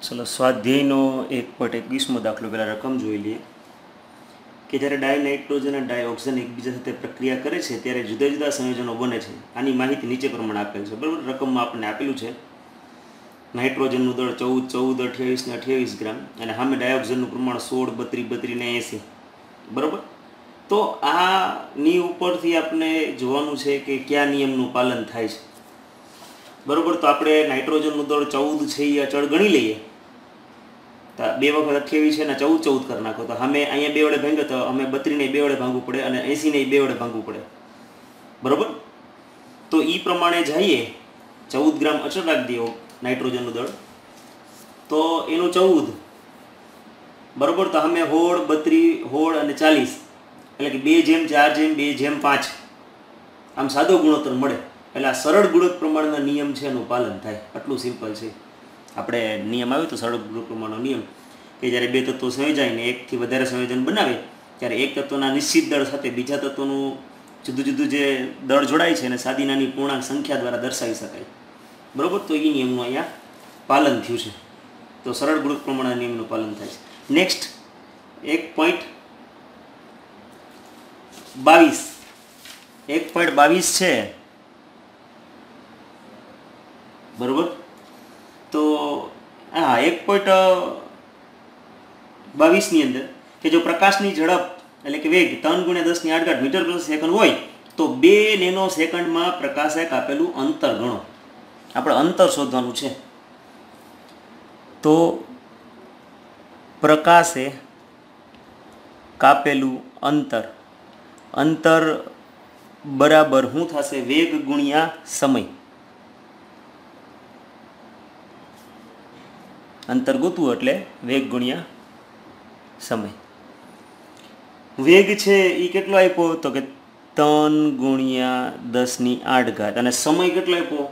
चलो स्वाध्यायનો 1.21મો દાખલો પહેલાં રકમ જોઈ લઈએ કે જ્યારે ડાયનાઇટ્રોજન અને ડાયોક્સિન એકબીજા સાથે પ્રક્રિયા કરે છે ત્યારે જુદા જુદા સંયોજનો બને છે. આની માહિતી નીચે પ્રમાણે આપેલ છે. બરાબર, રકમમાં આપણને આપેલું છે નાઇટ્રોજનનું દળ 14, 28 ને 28 ગ્રામ અને સામે ડાયોક્સિનનું પ્રમાણ 16, 32, 32 ને 80. બરાબર, તો આની ઉપરથી આપણે જોવાનું છે કે કયા નિયમનું પાલન થાય છે. બરાબર, તો આપણે નાઇટ્રોજનનું દળ 14 છે એ અચળ ગણી લઈએ. તો 2 વખત 28 છે ને 14 કરી નાખો તો અમે અહીંયા 2 વડે ભાંગ્યો તો અમે 32 ને 2 વડે ભાંગવું પડે અને 80 ને 2 વડે ભાંગવું પડે. બરાબર, તો એ પ્રમાણે જઈએ 14 ગ્રામ અચળ રાખી દો નાઇટ્રોજનનું દળ તો એનું 14. બરાબર, તો અમે 16, 32, 16 અને 40 એટલે કે 2:4, 2:5 આમ સાદો ગુણોત્તર મળે. એટલે આ સરળ ગુણક પ્રમાણના નિયમ છે એનું પાલન થાય. આટલું સિમ્પલ છે. આપણે નિયમ આવ્યો તો સરળ ગુણક પ્રમાણનો નિયમ કે જ્યારે 2 તત્વો સંયોજાય ને એકથી વધારે સંયોજન બનાવે ત્યારે એક તત્વના નિશ્ચિત દળ સાથે બીજા તત્વનું જુદું જુદું જે દળ જોડાય છે અને સાદી નાની પૂર્ણાંક સંખ્યા દ્વારા દર્શાવી શકાય. બરાબર, તો એ નિયમનું અહીંયા પાલન થયું છે. તો સરળ ગુણક પ્રમાણના નિયમનું પાલન થાય છે. નેક્સ્ટ 1.22 છે. બરાબર, તો હા 1.22 ની અંદર કે જો પ્રકાશની ઝડપ એટલે કે વેગ 3 × 10⁸ મીટર પ્રતિ સેકન્ડ હોય તો 2 નેનો સેકન્ડમાં પ્રકાશે કાપેલું અંતર ગણો. આપણે અંતર શોધવાનું છે. તો પ્રકાશે કાપેલું અંતર બરાબર શું થશે? વેગ ગુણ્યા સમય. અંતર ગોતવું એટલે વેગ ગુણ્યા સમય. વેગ છે એ કેટલો આપ્યો તો કે 3 × 10⁸ અને સમય કેટલો આપ્યો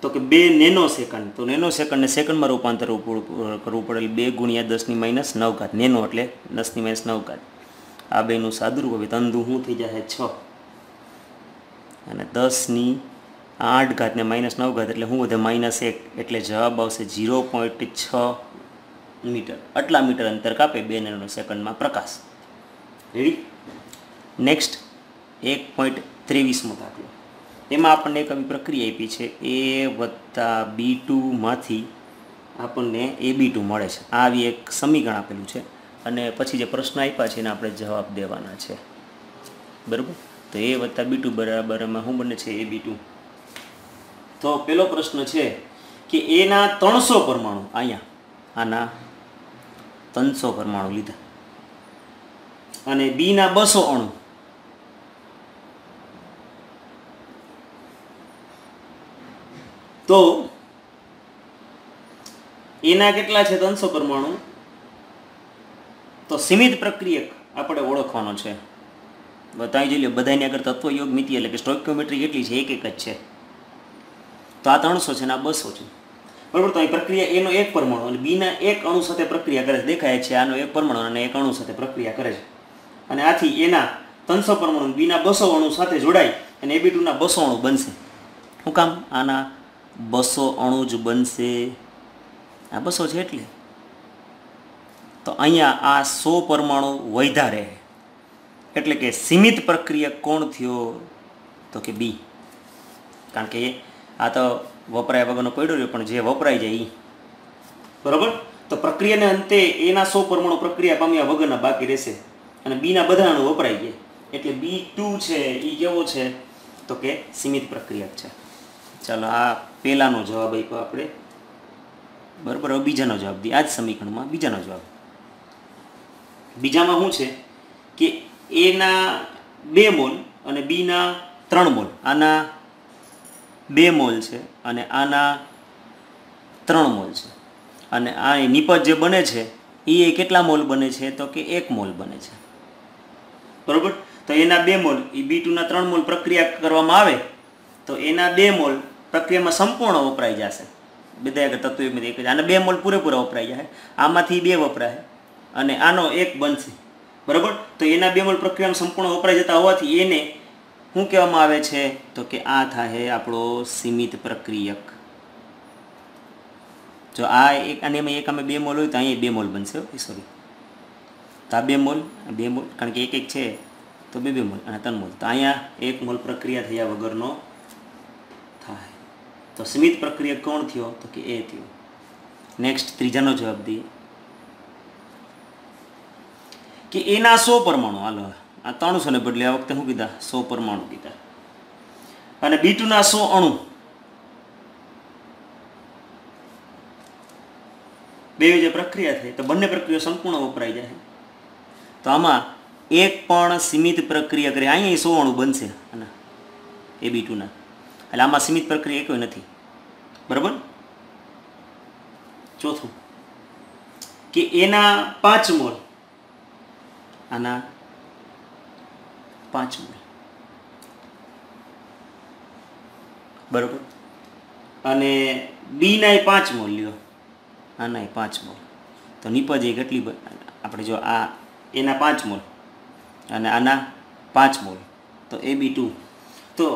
તો કે 2 નેનો સેકન્ડ. તો નેનો સેકન્ડને સેકન્ડમાં રૂપાંતર કરવું પડે 2 × 10⁻⁹ નેનો એટલે 10⁻⁹. આ બેનું સાદુરૂપ હવે તંદુ શું થઈ જશે 6 અને 10⁸ ને -9 એટલે શું વધે -1 એટલે જવાબ આવશે 0.6 મીટર. આટલા મીટર અંતર કાપે 2 નેનો સેકન્ડમાં પ્રકાશ. રેડી. નેક્સ્ટ 1.23મો દાખલો. એમાં આપણને એક આવી પ્રક્રિયા આપી છે A+B2 માંથી આપણને AB2 મળે છે. આ આવી એક સમીકરણ આપેલું છે અને પછી જે પ્રશ્ન આપ્યા છે એને આપણે જવાબ દેવાના છે. બરાબર, તો A+B2 બરાબર એમાં શું બને છે? AB2. તો પેલો પ્રશ્ન છે કે એના 300 પરમાણુ અહીંયા આના 300 પરમાણુ લીધા અને બીના 200 અણુ. તો એના કેટલા છે 300 પરમાણુ? તો સીમિત પ્રક્રિયક આપણે ઓળખવાનો છે. બતાવી જોઈ લો બધાની આગળ તત્વયોગ મિતિ એટલે કે સ્ટોઇકિયોમેટ્રી કેટલી છે? 1 જ છે. તો આ 300 છે ને આ 200 છે. બરાબર, તો અહીં પ્રક્રિયા એનો એક પરમાણુ અને બીના એક અણુ સાથે પ્રક્રિયા કરે છે. દેખાય છે આનો એક પરમાણુ અને એક અણુ સાથે પ્રક્રિયા કરે છે અને આથી એના 300 પરમાણુ બીના 200 અણુ સાથે જોડાય અને AB2ના 200 અણુ બનશે. શું કામ? આના 200 અણુ જ બનશે. આ 200 છે એટલે તો અહીંયા આ 100 પરમાણુ વધ્યા રહે એટલે કે સીમિત પ્રક્રિયક કોણ થયો? તો કે બી. કારણ કે આ તો વપરાયા વગરનો પડ્યો રહ્યો પણ જે વપરાઈ જાય એ. બરાબર, તો પ્રક્રિયાને અંતે એના 100 પરમાણુ પ્રક્રિયા પામ્યા વગરના બાકી રહેશે અને બીના બધા અણુ વપરાઈ ગયા એટલે B2 છે એ કેવો છે? તો કે સીમિત પ્રક્રિયક છે. ચાલો, આ પહેલાનો જવાબ આપ્યો આપણે. બરાબર, હવે બીજાનો જવાબ દઈએ. આ જ સમીકરણમાં બીજાનો જવાબ. બીજામાં શું છે કે એના 2 મોલ અને બીના 3 મોલ. આના 2 મોલ છે અને આના 3 મોલ છે અને આ નિપજ જે બને છે એ કેટલા મોલ બને છે? તો કે 1 મોલ બને છે. બરાબર, તો એના 2 મોલ એ B2ના 3 મોલ પ્રક્રિયા કરવામાં આવે તો એના 2 મોલ પ્રક્રિયામાં સંપૂર્ણ વપરાઈ જશે. બધા આગળ તત્વોમાંથી એક જ. આના 2 મોલ પૂરેપૂરા વપરાઈ જાય. આમાંથી 2 વપરાય અને આનો 1 બનશે. બરાબર, તો એના 2 મોલ પ્રક્રિયામાં સંપૂર્ણ વપરાઈ જતા હોવાથી એને શું કહેવામાં આવે છે? તો કે આ થાય આપણો સીમિત પ્રક્રિયક. જો આ એક અને એમાં એક અમે 2 મોલ હોય તો અહીંયા 2 મોલ બનશે. સોરી, તો આ 2 મોલ, કારણ કે એક છે તો 2 મોલ અને 3 મોલ. તો અહીંયા 1 મોલ પ્રક્રિયા થયા વગરનો થાય. તો સીમિત પ્રક્રિયા કોણ થયો? તો કે એ થયો. નેક્સ્ટ ત્રીજાનો જવાબ દઈએ કે એના 100 પરમાણુ. હાલો, આ 300 ને બદલે આ વખતે શું કીધા? 100 પરમાણુ કીધા. અને B2 ના 100 અણુ. બે જે પ્રક્રિયા થઈ તો બંને પ્રક્રિયા સંપૂર્ણ વપરાઈ જાય. તો આમાં એક પણ સીમિત પ્રક્રિયા કરી અહીંયા 100 અણુ બનશે અને એ B2 ના, એટલે આમાં સીમિત પ્રક્રિયા એકોય નથી. બરાબર. ચોથું કે એના 5 મોલ, આના 5 મોલ. બરાબર. અને બી ના 5 મોલ લ્યો, આના 5 મોલ. તો નિપજ એ કેટલી? આપણે જો આ એના 5 મોલ અને આના 5 મોલ, તો AB2. તો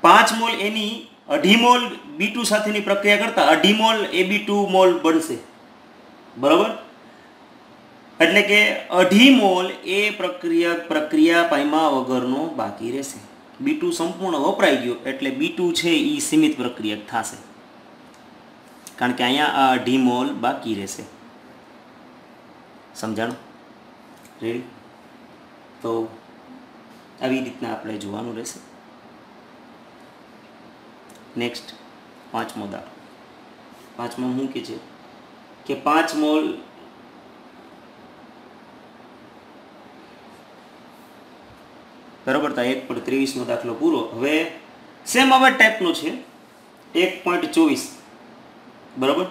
5 મોલ એની 2.5 મોલ B2 સાથેની પ્રક્રિયા કરતા 2.5 મોલ AB2 મોલ બનશે. બરાબર. એટલે કે 2.5 મોલ એ પ્રક્રિયા પામ્યા વગરનો બાકી રહેશે. B2 સંપૂર્ણ વપરાઈ ગયો એટલે B2 છે એ સીમિત પ્રક્રિયા થશે, કારણ કે અહીંયા આ 2.5 મોલ બાકી રહેશે. સમજાણું? રેડી? તો આવી રીતના આપણે જોવાનું રહેશે. નેક્સ્ટ 5મો દાખલો. 5માં શું કે છે કે 5 મોલ બરાબર. તો 1.23મો દાખલો પૂરો. હવે સેમ હવે ટાઈપનો છે 1.24. બરાબર.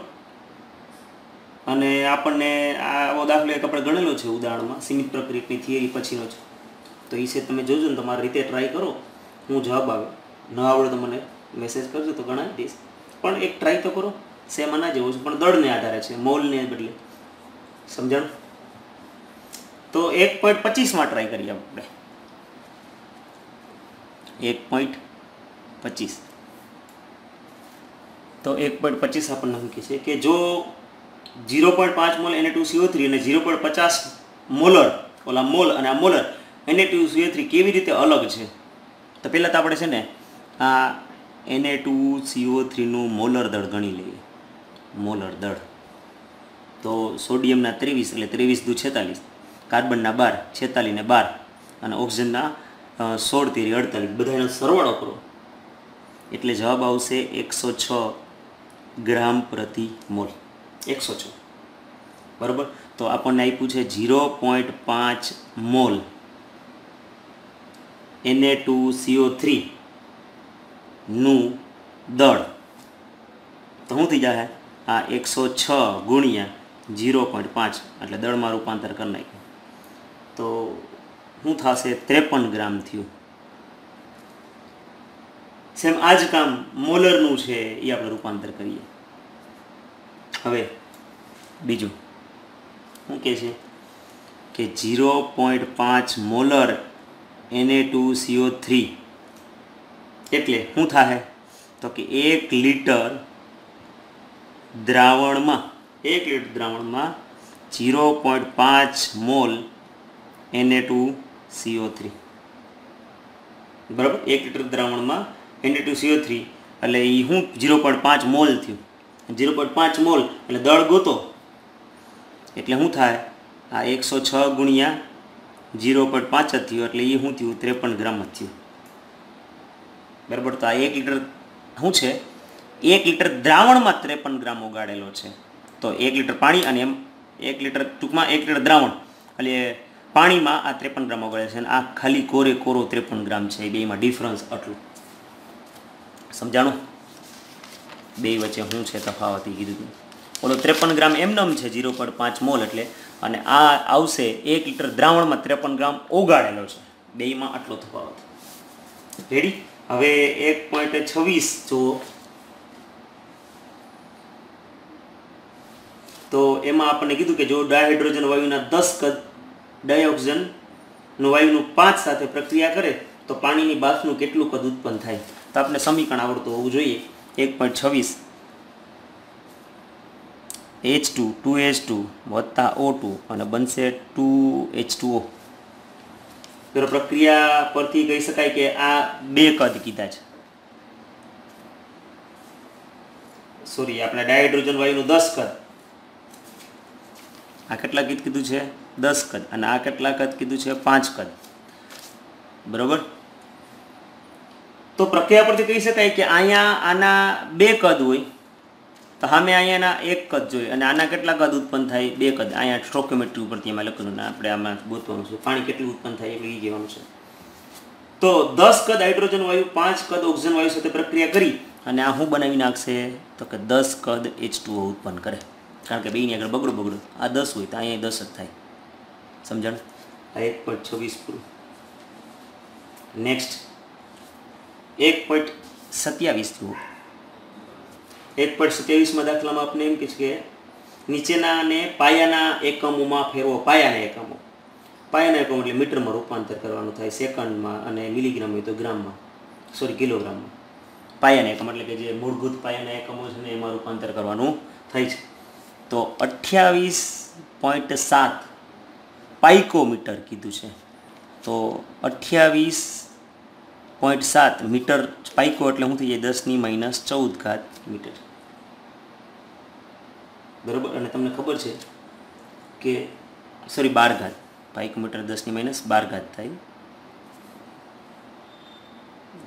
અને આપણને આવો દાખલો એક આપણે ગણેલો છે ઉદાહરણમાં, સીમિત પ્રક્રિયાની થિયરી પછીનો છે. તો એ છે તમે જોજો ને, તમારી રીતે ટ્રાય કરો. હું જવાબ આવે ન આવડે તો મને મેસેજ કરજો તો ગણાવી દઈશ. પણ એક ટ્રાય તો કરો. સેમ આના જેવો છે પણ દળને આધારે છે, મોલને બદલે. સમજાણું? તો 1.25માં ટ્રાય કરીએ આપણે. 1.25. તો 1.25 આપણને મૂકી છે કે જો 0.5 મોલ Na2CO3 અને 0.50 મોલર ઓલા મોલ અને આ મોલર Na2CO3 કેવી રીતે અલગ છે? તો પહેલાં તો આપણે છે ને આ Na2CO3 નું મોલર દળ ગણી લઈએ. મોલર દળ તો સોડિયમના 23 એટલે 23 દુ 46, કાર્બનના 12, 46 ને 12, અને ઓક્સિજનના 16 તેરી 48, બધાનો સરવાળો કરો એટલે જવાબ આવશે 106 ગ્રામ પ્રતિ મોલ. 106. બરાબર. તો આપણને આપ્યું છે 0.5 મોલ Na2CO3 નું દળ. તો શું થઈ જાય? આ 106 ગુણ્યા 0.5 એટલે દળમાં રૂપાંતર કરી નાખ્યું. તો શું થશે? 53 ગ્રામ થયું. સેમ આ જ કામ મોલરનું છે, એ આપણે રૂપાંતર કરીએ. હવે બીજું શું કહે છે કે 0.5 મોલર Na2CO3 એટલે શું થાય? તો કે 1 લીટર દ્રાવણમાં 0.5 મોલ Na2CO3. બરાબર. 1 લીટર દ્રાવણમાં Na2CO3 એટલે એ શું 0.5 મોલ થયું. 0.5 મોલ એટલે દળ ગોતો એટલે શું થાય? આ 106 ગુણ્યા 0.5 જ થયું એટલે એ શું થયું? 53 ગ્રામ જ થયું. બરાબર. તો આ 1 લીટર શું છે? 1 લીટર દ્રાવણમાં 53 ગ્રામ ઓગાળેલો છે. તો 1 લીટર પાણી અને એમ 1 લીટર ટૂંકમાં 1 લીટર દ્રાવણ એટલે પાણીમાં આ 53 ગ્રામ ઓગાળે છે અને આ ખાલી કોરો 53 ગ્રામ છે. એ બેમાં ડિફરન્સ આટલું. સમજાણું? બે વચ્ચે શું છે તફાવત એ કીધું. ઓલો 53 ગ્રામ એમનેમ છે 0.5 મોલ એટલે, અને આ આવશે 1 લીટર દ્રાવણમાં 53 ગ્રામ ઓગાળેલો છે. બેમાં આટલો તફાવત. રેડી? હવે 1.26 જુઓ. તો એમાં આપણને કીધું કે જો ડાયહાઇડ્રોજન વાયુના 10 કદ ડાયોક્સિજનનું વાયુનું 5 સાથે પ્રક્રિયા કરે તો પાણીની બાષ્પનું કેટલું કદ ઉત્પન્ન થાય? તો આપણે સમીકરણ આવડતું હોવું જોઈએ. 1.26 H2 2H2 વત્તા O2 અને બનશે 2H2O. તો પ્રક્રિયા પરથી કહી શકાય કે આ બે કદ કીધા છે. સોરી, આપણે ડાયહાઇડ્રોજન વાયુનું 10 કદ. આ કેટલા કદ કીધું છે? 10 કદ. અને આ કેટલા કદ કીધું છે? 5 કદ. બરોબર. તો પ્રક્રિયા પરથી કહી શકાય કે અહીંયા આના 2 કદ હોય તો સામે અહીંયાના 1 કદ જોઈએ, અને આના કેટલા કદ ઉત્પન્ન થાય? 2 કદ. અહીંયા સ્ટોકિયોમેટ્રી ઉપરથી એમાં લખેલું, આપણે આમાં ગોતવાનું છે પાણી કેટલું ઉત્પન્ન થાય એટલે એ કહેવાનું છે. તો 10 કદ હાઇડ્રોજન વાયુ 5 કદ ઓક્સિજન વાયુ સાથે પ્રક્રિયા કરી અને આ શું બનાવી નાખશે? તો કે 10 કદ H2O ઉત્પન્ન કરે. કારણ કે બેની આગળ બગડું આ 10 હોય તો અહીંયા 10 જ થાય. સમજણ? આ 1.26 પૂરું. નેક્સ્ટ 1.27 જુઓ. 1.27માં દાખલામાં આપણે એમ કહે છે કે નીચેનાને પાયાના એકમોમાં ફેરવો. પાયાના એકમો એટલે મીટરમાં રૂપાંતર કરવાનું થાય, સેકન્ડમાં, અને મિલીગ્રામ હોય તો ગ્રામમાં, સોરી કિલોગ્રામમાં. પાયાના એકમ એટલે કે જે મૂળભૂત પાયાના એકમો છે ને એમાં રૂપાંતર કરવાનું થાય છે. તો 28.7 પાઇકોમીટર કીધું છે. તો 28.7 મીટર પાઇકો એટલે શું થઈ જાય? 10⁻14 મીટર. બરાબર. અને તમને ખબર છે કે સોરી 12 પાઇકોમીટર 10⁻12 થાય.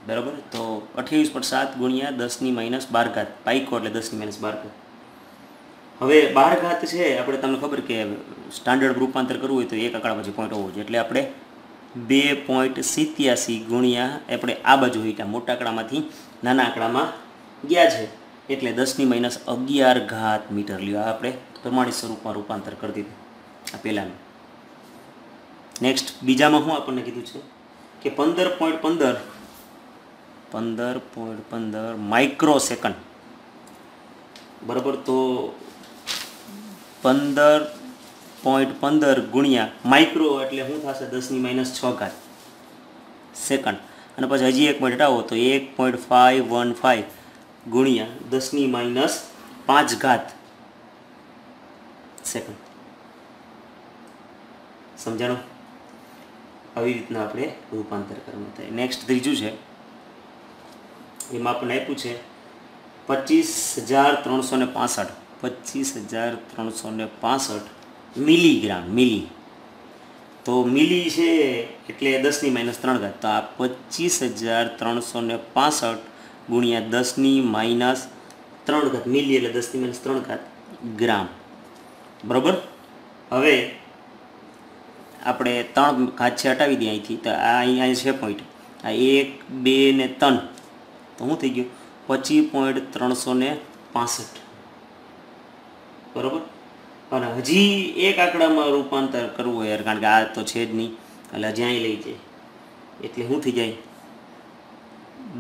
બરાબર. તો 28.7 ગુણ્યા 10⁻12 પાઇકો એટલે 10⁻12. હવે 12 છે આપણે તમને ખબર કે સ્ટાન્ડર્ડ રૂપાંતર કરવું હોય તો એક આંકડા પછી પોઈન્ટ હોવો જોઈએ, એટલે આપણે 2.87 ગુણ્યા આપણે આ બાજુ હીટા મોટા આંકડામાંથી નાના આંકડામાં ગયા છે એટલે 10⁻11 મીટર લ્યો. આ આપણે પ્રમાણિત સ્વરૂપમાં રૂપાંતર કરી દીધું આ પહેલાંનું. નેક્સ્ટ બીજામાં શું આપણને કીધું છે કે 15.15 માઇક્રો સેકન્ડ. બરાબર. તો 15.15 ગુણ્યા માઇક્રો એટલે શું થશે? 10⁻6 સેકન્ડ. અને પછી હજી એક પોઈન્ટ હટાવો તો 1.515 ગુણ્યા 10⁻5 સેકન્ડ. સમજાણું? આવી રીતના આપણે રૂપાંતર કરવાનું થાય. નેક્સ્ટ ત્રીજું છે, એમાં આપણને આપ્યું છે 25,365 મિલીગ્રામ. મિલી તો મિલી છે એટલે 10⁻3. તો આ 25,365 ગુણ્યા 10⁻3 મિલી એટલે 10⁻3 ગ્રામ. બરાબર. હવે આપણે 3 ઘાત છે હટાવી દઈએ અહીંથી, તો આ અહીંયા છે પોઈન્ટ, આ 1 2 ને 3, તો શું થઈ ગયું? 25.365. બરાબર. અને હજી એક આંકડામાં રૂપાંતર કરવું યાર, કારણ કે આ તો છે જ નહીં, એટલે હજી અહીં લઈ જાય એટલે શું થઈ જાય?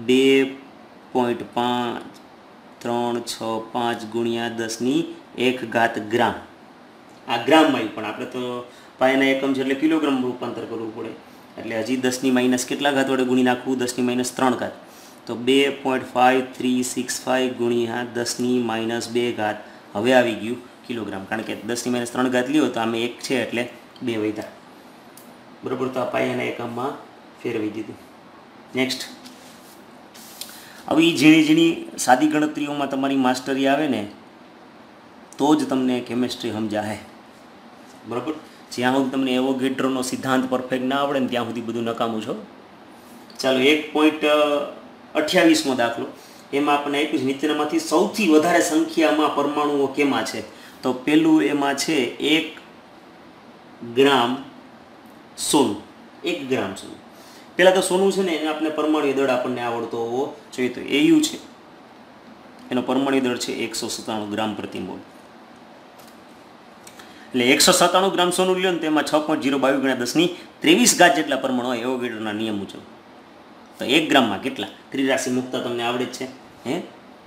2.5365 ગુણ્યા 10⁻1 ગ્રામ. આ ગ્રામમાં પણ આપણે તો પાયાના એકમ છે એટલે કિલોગ્રામ રૂપાંતર કરવું પડે, એટલે હજી 10⁻- કેટલા ઘાત વડે ગુણી નાખવું? 10⁻3. તો 2.5365 ગુણ્યા 10⁻2 હવે આવી ગયું કિલોગ્રામ, કારણ કે 10⁻3 લ્યો તો આમે 1 છે એટલે 2 વધ્યા. બરાબર. તો આ પાયાના એકમમાં ફેરવી દીધું. નેક્સ્ટ આવી ઝીણી ઝીણી સાદી ગણતરીઓમાં તમારી માસ્ટરી આવે ને તો જ તમને કેમેસ્ટ્રી સમજાય. બરાબર. જ્યાં સુધી તમને એવોગાડ્રોનો સિદ્ધાંત પરફેક્ટ ના આવડે ને ત્યાં સુધી બધું નકામું છો. ચાલો 1.28મો દાખલો. એમાં આપણને આપ્યું છે નીચેનામાંથી સૌથી વધારે સંખ્યામાં પરમાણુઓ કેમાં છે? તો પેલું એમાં છે 1 ગ્રામ સોનું. 1 ગ્રામ સોનું. પહેલાં તો સોનું છે ને એને આપણે પરમાણુ દળ આપણને આવડતો હોવો જોઈએ. તો AU છે, એનો પરમાણુ દળ છે 197 ગ્રામ પ્રતિ મોલ. એટલે 197 ગ્રામ સોનું લ્યો ને તેમાં 6.022 ગુણ્યા 10⁻23 જેટલા પરમાણુ હોય એવોગાડ્રોના નિયમ મુજબ. તો 1 ગ્રામમાં કેટલા? ત્રિરાશિ મુકતા તમને આવડે જ છે હે?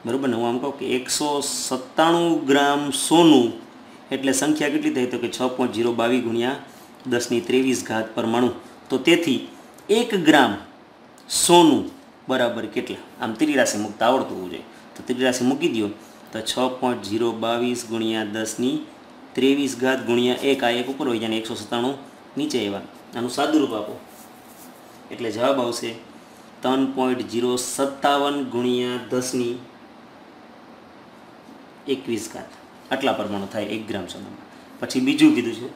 બરાબર ને? હું આમ કહું કે 197 ગ્રામ સોનું એટલે સંખ્યા કેટલી થઈ? તો કે 6.022 ગુણ્યા 10⁻23 પરમાણુ. તો તેથી 1 ગ્રામ સોનું બરાબર કેટલા? આમ ત્રિરાશિ મુકતા આવડતું હોવું જોઈએ. તો ત્રિરાશિ મૂકી દો તો 6.022 ગુણ્યા 10⁻23 ગુણ્યા 1 આ 1 ઉપર હોય જાય 197 નીચે આવ્યા. આનું સાદુરૂપ આપો એટલે જવાબ આવશે 3.057 ગુણ્યા 10⁻21 આટલા પરમાણુ થાય 1 ગ્રામ સોનામાં. પછી બીજું કીધું છે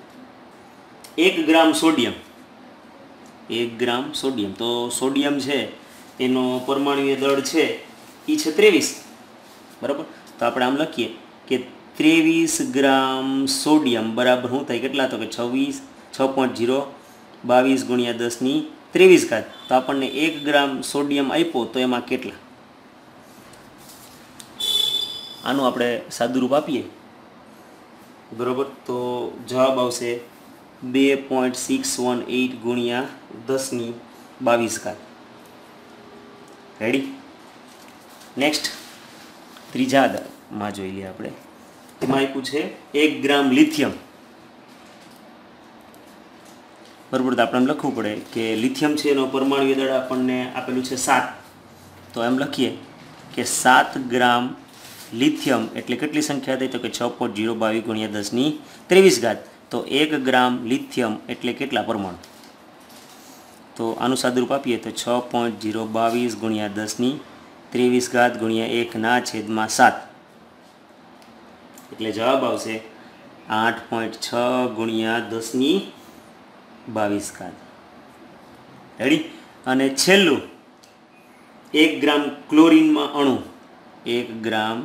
1 ગ્રામ સોડિયમ. 1 ગ્રામ સોડિયમ, તો સોડિયમ છે એનો પરમાણુય દળ છે એ છે 23, બરાબર. તો આપણે આમ લખીએ કે 23 ગ્રામ સોડિયમ બરાબર શું થાય, કેટલા, તો કે 6.022 ગુણ્યા 10⁻23. તો આપણને 1 ગ્રામ સોડિયમ આપ્યો તો એમાં કેટલા, આનું આપણે સાદુરૂપ આપીએ, બરાબર. તો જવાબ આવશે 2.618 ગુણ્યા 10⁻22. રેડી. નેક્સ્ટ ત્રીજામાં જોઈ લઈએ આપણે. એમાં આપ્યું છે 1 ગ્રામ લિથિયમ, બરાબર. તો આપણે એમ લખવું પડે કે લિથિયમ છે એનો પરમાણુ દળ આપણને આપેલું છે 7. તો એમ લખીએ કે 7 ગ્રામ લિથિયમ એટલે કેટલી સંખ્યા થઈ, તો કે 6.022 ગુણ્યા 10⁻23. તો 1 ગ્રામ લિથિયમ એટલે કેટલા પરમાણુ, તો આનું સાદુરૂપ આપીએ તો 6.022 ગુણ્યા 10⁻23 ગુણ્યા 1/7 એટલે જવાબ આવશે 8.6 ગુણ્યા 10⁻22. રેડી. અને છેલ્લું 1 ગ્રામ ક્લોરીનમાં અણુ. 1 ગ્રામ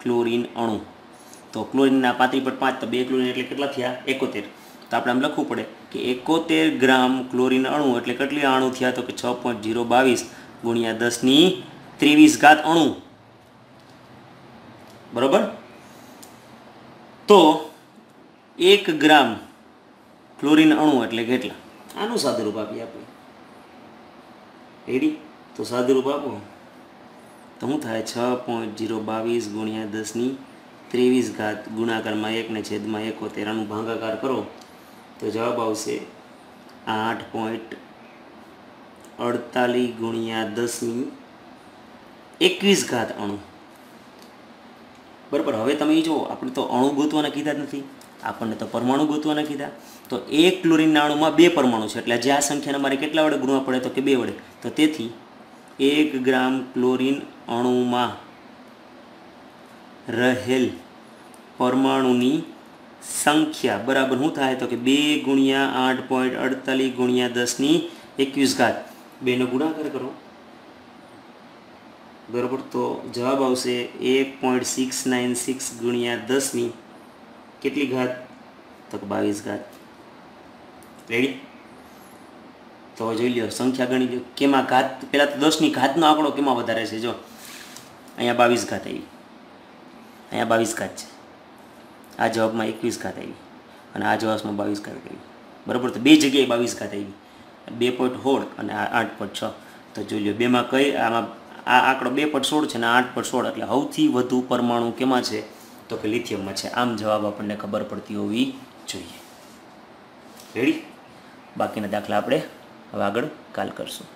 ક્લોરીન અણુ, તો ક્લોરીનના 35/5, તો 2 ક્લોરીન એટલે કેટલા થયા, 71. તો આપણે આમ લખવું પડે કે 71 ગ્રામ ક્લોરીન અણુ એટલે કેટલી અણુ થયા, તો કે 6.022 ગુણ્યા 10⁻23 અણુ, બરાબર. તો 1 ગ્રામ ક્લોરીન અણુ એટલે કેટલા, આનું સાદુરૂપ આપીએ આપણે. રેડી. તો સાદુરૂપ આપો તો શું થાય, 6.022 ગુણ્યા 10⁻23 ગુણાકારમાં 1/71. આનું ભાગાકાર કરો તો જવાબ આવશે 8.48 ગુણ્યા 10⁻21 અણુ, બરાબર. હવે તમે જુઓ, આપણે તો અણુ ગોતવાના કીધા જ નથી, આપણને તો પરમાણુ ગોતવાના કીધા. તો 1 ક્લોરીનના અણુમાં 2 પરમાણુ છે, એટલે જે આ સંખ્યાને મારે કેટલા વડે ગુણવા પડે, તો કે 2 વડે. તો તેથી 1 ગ્રામ ક્લોરીન અણુમાં રહેલ પરમાણુની સંખ્યા બરાબર શું થાય, તો કે 2 ગુણ્યા 8.48 ગુણ્યા 10⁻21. 2નો ગુણાકાર કરો, બરાબર. તો જવાબ આવશે 1.696 ગુણ્યા 10 કેટલી ઘાત, તો કે 22. રેડી. તો જોઈ લો, સંખ્યા ગણી લો, કેમાં ઘાત, પહેલાં તો 10ની ઘાતનો આંકડો કેમાં વધારે છે, જો અહીંયા 22 આવી, અહીંયા 22 છે, આ જવાબમાં 21 આવી અને આ જવાબમાં 22 આવી, બરાબર. તો બે જગ્યાએ 22 આવી, 2.16 અને આ 8.6. તો જોઈ લો, બેમાં કઈ, આમાં આ આંકડો 2.16 છે અને 8.16, એટલે સૌથી વધુ પરમાણુ કેમાં છે, તો કે લિથિયમમાં છે. આમ જવાબ આપણને ખબર પડતી હોવી જોઈએ. રેડી. બાકીના દાખલા આપણે હવે આગળ કાલ કરશું.